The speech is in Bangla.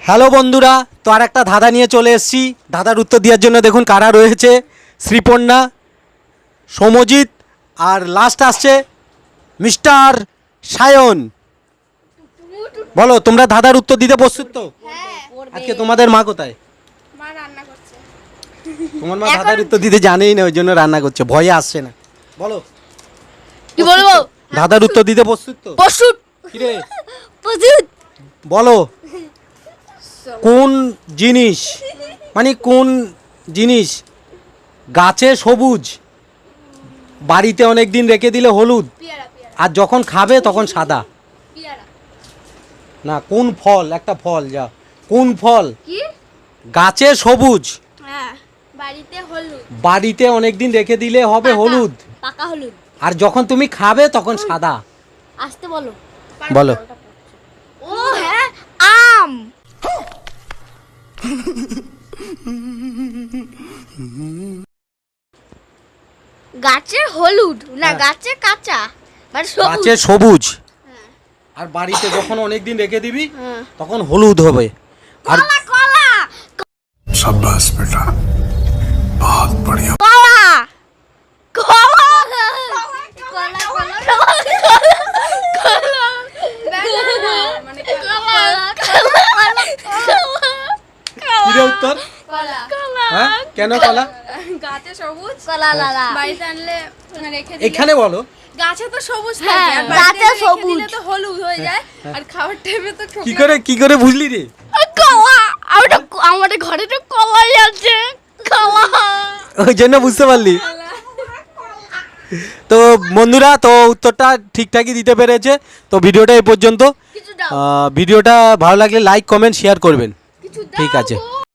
হ্যালো বন্ধুরা, তো আর একটা ধাঁধা নিয়ে চলে এসেছি। ধাঁধার উত্তর দেওয়ার জন্য দেখুন কারা রয়েছে। শ্রীপর্ণা, সমজিৎ আর লাস্ট আসছে মিস্টার সায়ন। বলো, তোমরা ধাঁধার উত্তর দিতে প্রস্তুত তো? আজকে তোমাদের মা কোথায়? মা রান্না করছে। তোমার মা ধাঁধার উত্তর দিতে জানেই না, ওই জন্য রান্না করছে, ভয়ে আসছে না। বলো কি বলবো? ধাঁধার উত্তর দিতে প্রস্তুত তো? প্রস্তুত। কিরে প্রস্তুত। বলো, কোন জিনিস মানে কোন জিনিস গাছে সবুজ, বাড়িতে অনেক দিন রেখে দিলে হলুদ, পিয়ারা আর যখন খাবে তখন সাদা? পিয়ারা। না, কোন ফল? একটা ফল, যা কোন ফল কি? গাছে সবুজ, হ্যাঁ, বাড়িতে হলুদ, বাড়িতে অনেক দিন রেখে দিলে হবে হলুদ, পাকা হলুদ, আর যখন তুমি খাবে তখন সাদা? আসতে বলো। বলো। ও হ্যাঁ, আম। গাছে হলুদ না, হ্যাঁ। গাছে কাঁচা মানে সবুজ। গাছে সবুজ, আর বাড়িতে যখন অনেক দিন রেখে দিবি হ্যাঁ। তখন হলুদ হবে। আর কলা কলা शाबाश बेटा बहुत बढ़िया কলা কলা কলা কলা মানে কিরে উত্তর? হ্যাঁ, কেন কলা? গাছে সবুজ, কলা লালা বাড়িতে আনলে রেখে দিলে এখানে বলো। গাছে তো সবুজ হ্যাঁ, থাকে, আর গাছে বাড়িতে রেখে সবুজ। দিলে তো হলুদ হয়ে যায়, আর খাওয়ার টাইমে তো কি করে বুঝলি রে? কলা আমাদের ঘরে তো কলাই আছে কলা। ওই জন্য বুঝতে পারলি। তো বন্ধুরা, তো উত্তরটা ঠিকঠাকই দিতে পেরেছে। তো ভিডিওটা এই পর্যন্ত। কিছু দাও ভিডিওটা ভালো লাগলে লাইক কমেন্ট শেয়ার করবেন। কিছু দাও ঠিক আছে। গো।